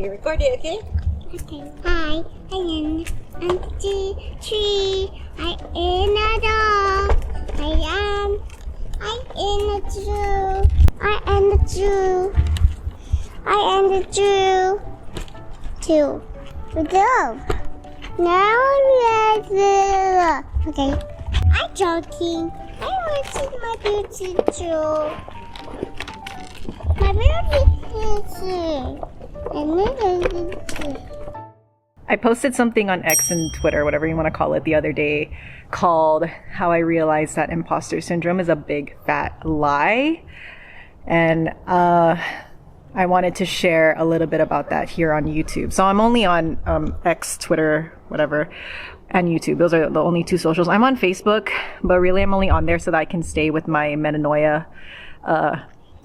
Okay, record it, okay? Okay. Hi, I am Auntie Tree. I am a dog. I am a Jew. I am a Jew. I am the Jew. Two. We go. Now let's go. Okay. I'm joking. I want to see my beauty Jew. My beauty is here. I posted something on X and Twitter, whatever you want to call it, the other day called How I Realized That Imposter Syndrome is a Big Fat Lie. And I wanted to share a little bit about that here on YouTube. So I'm only on X, Twitter, whatever, and YouTube. Those are the only two socials. I'm on Facebook, but really I'm only on there so that I can stay with my metanoia.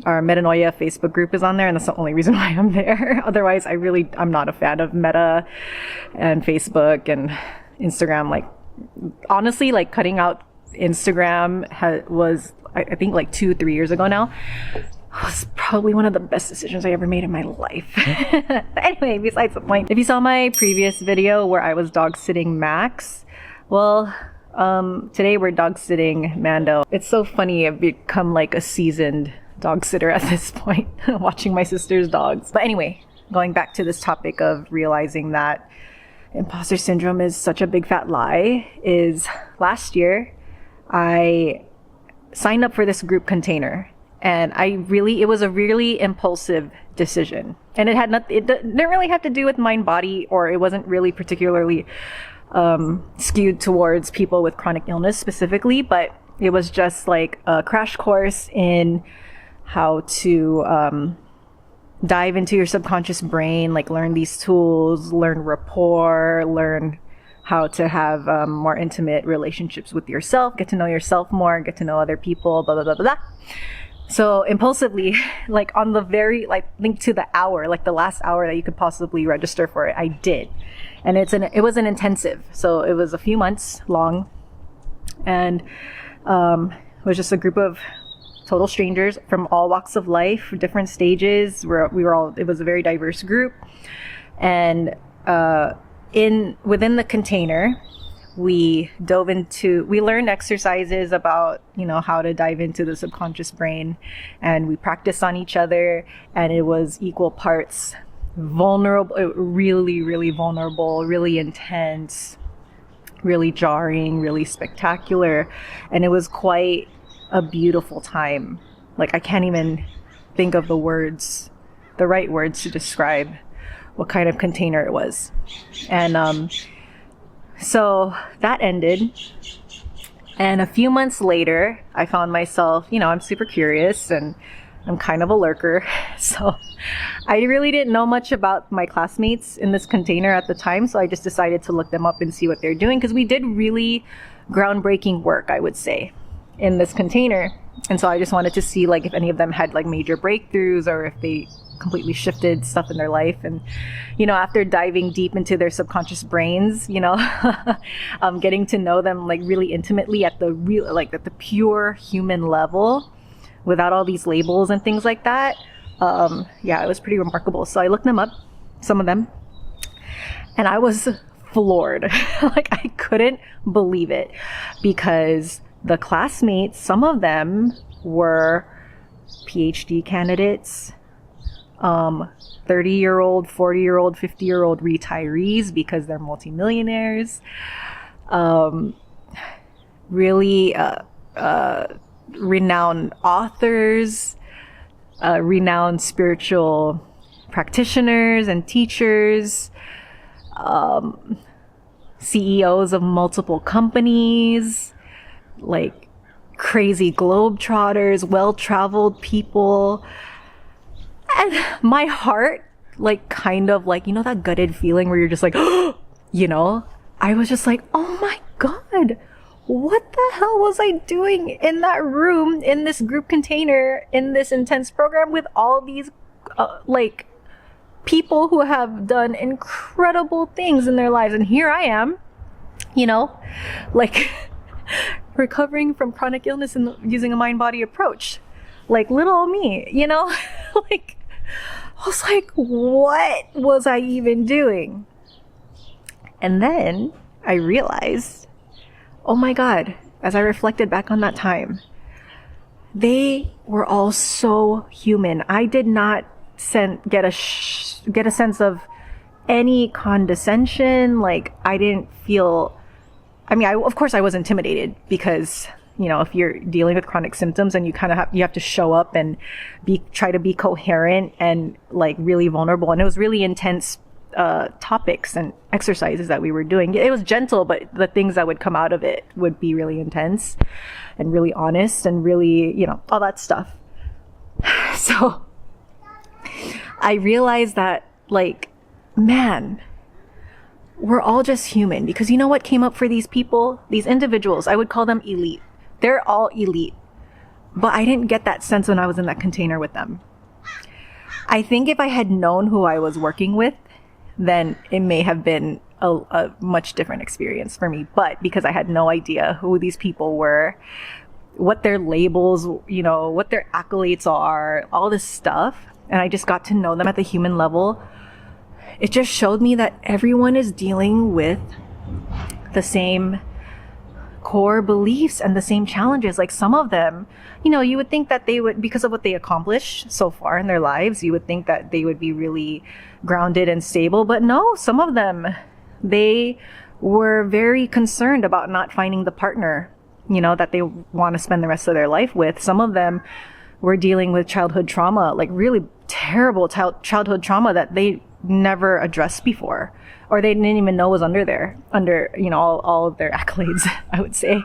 Our Metanoia Facebook group is on there, and that's the only reason why I'm there. Otherwise, I'm not a fan of Meta and Facebook and Instagram. Like, honestly, like cutting out Instagram was, I think, like 2-3 years ago now. Was probably one of the best decisions I ever made in my life. But anyway, besides the point. If you saw my previous video where I was dog sitting Max, well, today we're dog sitting Mando. It's so funny. I've become like a seasoned dog sitter at this point, watching my sister's dogs. But anyway, going back to this topic of realizing that imposter syndrome is such a big fat lie, is last year I signed up for this group container, and it was a really impulsive decision, and it didn't really have to do with mind body, or it wasn't really particularly skewed towards people with chronic illness specifically, but it was just like a crash course in how to dive into your subconscious brain, like learn these tools, learn rapport, learn how to have more intimate relationships with yourself, get to know yourself more, get to know other people, blah, blah, blah, blah, blah. So impulsively, like on the very, like linked to the hour, like the last hour that you could possibly register for it, I did. And it was an intensive. So it was a few months long, and it was just a group of total strangers from all walks of life, different stages. It was a very diverse group. And within the container, we learned exercises about, how to dive into the subconscious brain, and we practiced on each other, and it was equal parts vulnerable, really, really vulnerable, really intense, really jarring, really spectacular. And it was quite a beautiful time. Like, I can't even think of the right words to describe what kind of container it was. And so that ended, and a few months later I found myself, I'm super curious and I'm kind of a lurker, so I really didn't know much about my classmates in this container at the time, so I just decided to look them up and see what they're doing, because we did really groundbreaking work, I would say, in this container. And so I just wanted to see, like, if any of them had like major breakthroughs, or if they completely shifted stuff in their life. And after diving deep into their subconscious brains, getting to know them like really intimately at the pure human level, without all these labels and things like that, it was pretty remarkable. So I looked them up, some of them, and I was floored. Like, I couldn't believe it, because the classmates, some of them were PhD candidates, 30-year-old, 40-year-old, 50-year-old retirees because they're multimillionaires, really renowned authors, renowned spiritual practitioners and teachers, CEOs of multiple companies, like crazy globetrotters, well-traveled people. And my heart, like, kind of like, that gutted feeling where you're just like, I was just like, oh my God, what the hell was I doing in that room, in this group container, in this intense program with all these, people who have done incredible things in their lives. And here I am, recovering from chronic illness and using a mind-body approach. Like, little old me, I was like, what was I even doing? And then I realized, oh my God, as I reflected back on that time, they were all so human. I did not get a sense of any condescension. Like, I didn't feel, of course I was intimidated because, if you're dealing with chronic symptoms and you kind of have to show up and try to be coherent and like really vulnerable. And it was really intense topics and exercises that we were doing. It was gentle, but the things that would come out of it would be really intense and really honest and really, all that stuff. So I realized that, like, man, we're all just human. Because you know what came up for these people, these individuals? I would call them elite. They're all elite. But I didn't get that sense when I was in that container with them. I think if I had known who I was working with, then it may have been a much different experience for me. But because I had no idea who these people were, what their labels, what their accolades are, all this stuff, and I just got to know them at the human level, it just showed me that everyone is dealing with the same core beliefs and the same challenges. Like, some of them, you would think that they would, because of what they accomplished so far in their lives, you would think that they would be really grounded and stable. But no, some of them, they were very concerned about not finding the partner, that they want to spend the rest of their life with. Some of them were dealing with childhood trauma, like really terrible childhood trauma that they never addressed before, or they didn't even know was under all of their accolades, I would say.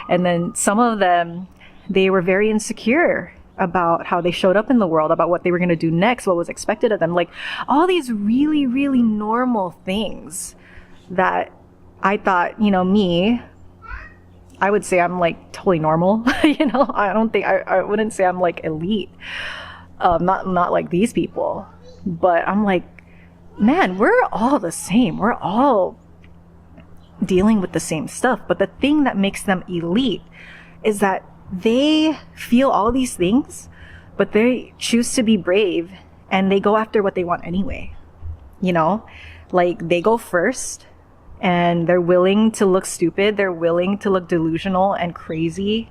And then some of them, they were very insecure about how they showed up in the world, about what they were going to do next, what was expected of them. Like, all these really, really normal things that I thought, me, I would say I'm like totally normal. I don't think, I wouldn't say I'm like elite. Not like these people, but I'm like, man, we're all the same. We're all dealing with the same stuff. But the thing that makes them elite is that they feel all these things, but they choose to be brave and they go after what they want anyway. Like, they go first and they're willing to look stupid. They're willing to look delusional and crazy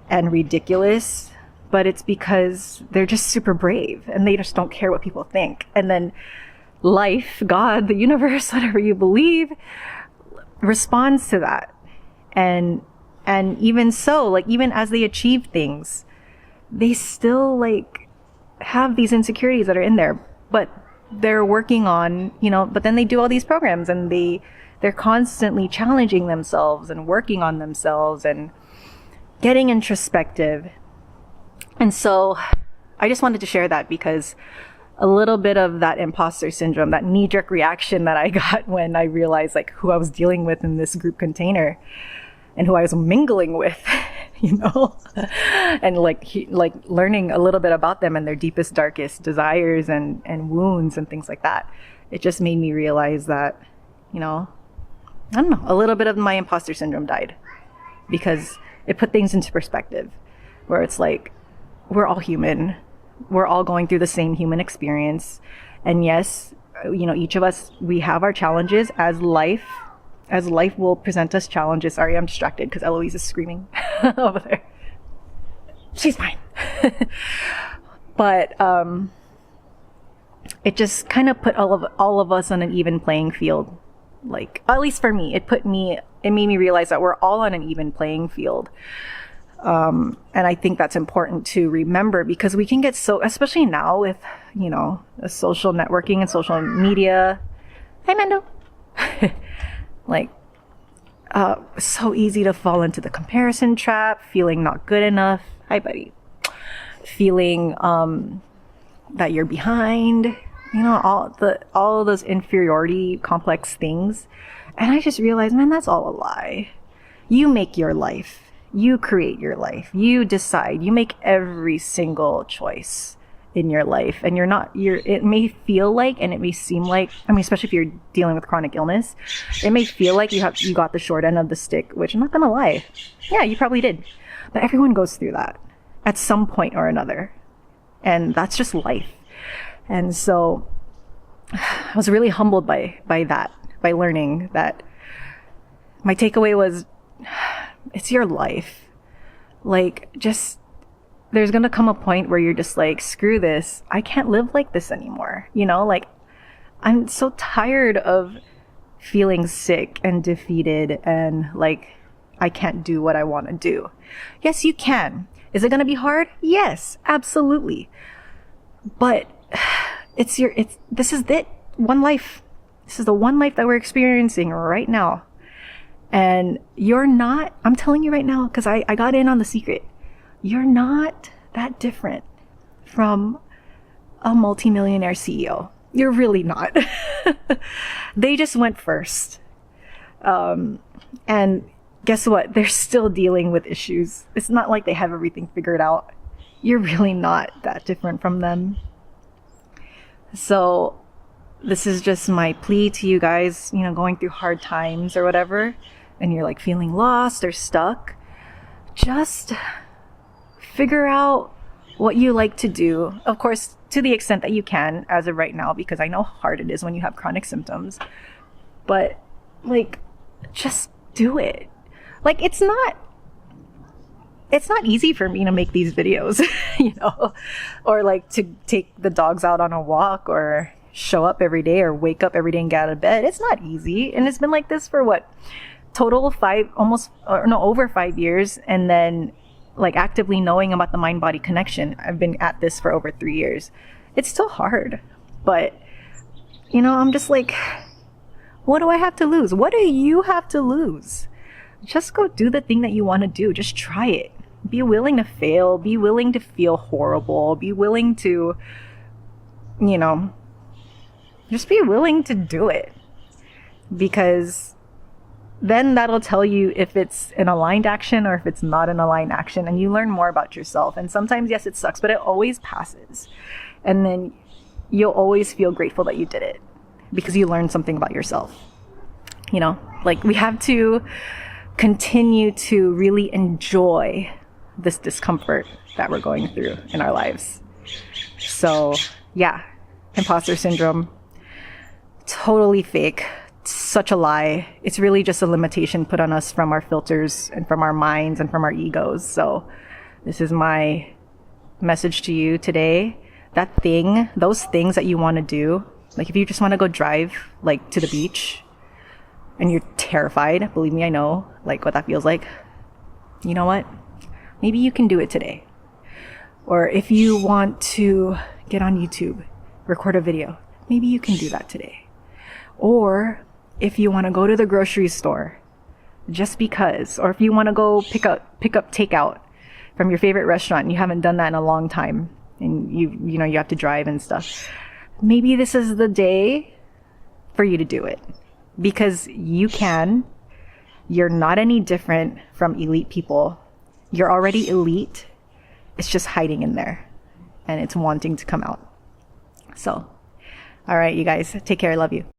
and ridiculous, but it's because they're just super brave and they just don't care what people think. And then life, God, the universe, whatever you believe, responds to that. And even so, like, even as they achieve things, they still like have these insecurities that are in there, but they're working on, but then they do all these programs and they're constantly challenging themselves and working on themselves and getting introspective. And so I just wanted to share that because a little bit of that imposter syndrome, that knee-jerk reaction that I got when I realized like who I was dealing with in this group container and who I was mingling with, and like learning a little bit about them and their deepest, darkest desires and wounds and things like that. It just made me realize that, I don't know, a little bit of my imposter syndrome died because it put things into perspective where it's like, we're all human. We're all going through the same human experience. And yes, each of us, we have our challenges as life will present us challenges. Sorry, I'm distracted because Eloise is screaming over there. She's fine. But it just kind of put all of us on an even playing field. Like, at least for me, it made me realize that we're all on an even playing field. And I think that's important to remember because we can get so, especially now with, the social networking and social media. Hi, Mando. Like, so easy to fall into the comparison trap, feeling not good enough. Hi, buddy. Feeling, that you're behind, all of those inferiority complex things. And I just realized, man, that's all a lie. You make your life. You create your life. You decide. You make every single choice in your life. And it may feel like, and it may seem like, especially if you're dealing with chronic illness, it may feel like you got the short end of the stick, which I'm not going to lie. Yeah, you probably did. But everyone goes through that at some point or another. And that's just life. And so I was really humbled by that, by learning that. My takeaway was, it's your life. Like, just, there's gonna come a point where you're just like, screw this. I can't live like this anymore. You know, like, I'm so tired of feeling sick and defeated and like, I can't do what I want to do. Yes, you can. Is it gonna be hard? Yes, absolutely. But this is it. One life. This is the one life that we're experiencing right now. And you're not, I'm telling you right now, because I got in on the secret. You're not that different from a multimillionaire CEO. You're really not. They just went first. And guess what? They're still dealing with issues. It's not like they have everything figured out. You're really not that different from them. So this is just my plea to you guys, you know, going through hard times or whatever, and you're like feeling lost or stuck. Just figure out what you like to do. Of course, to the extent that you can as of right now, because I know how hard it is when you have chronic symptoms. But like, just do it. Like, it's not easy for me to make these videos, you know, or like to take the dogs out on a walk or show up every day or wake up every day and get out of bed. It's not easy. And it's been like this for what? Total over 5 years. And then like actively knowing about the mind-body connection, I've been at this for over 3 years. It's still hard, but you know, I'm just like, what do I have to lose? What do you have to lose? Just go do the thing that you want to do. Just try it. Be willing to fail. Be willing to feel horrible. Be willing to, you know, just be willing to do it. Because then that'll tell you if it's an aligned action or if it's not an aligned action, and you learn more about yourself. And sometimes, yes, it sucks, but it always passes. And then you'll always feel grateful that you did it because you learned something about yourself. You know, like, we have to continue to really enjoy this discomfort that we're going through in our lives. So yeah, imposter syndrome, totally fake. Such a lie. It's really just a limitation put on us from our filters and from our minds and from our egos. So this is my message to you today. Those things that you want to do, like if you just want to go drive like to the beach and you're terrified, believe me, I know like what that feels like. You know what? Maybe you can do it today. Or if you want to get on YouTube, record a video, maybe you can do that today. Or if you want to go to the grocery store just because, or if you want to go pick up takeout from your favorite restaurant and you haven't done that in a long time and you know you have to drive and stuff, maybe this is the day for you to do it, because you can. You're not any different from elite people. You're already elite. It's just hiding in there and it's wanting to come out. So, all right, you guys, take care. I love you.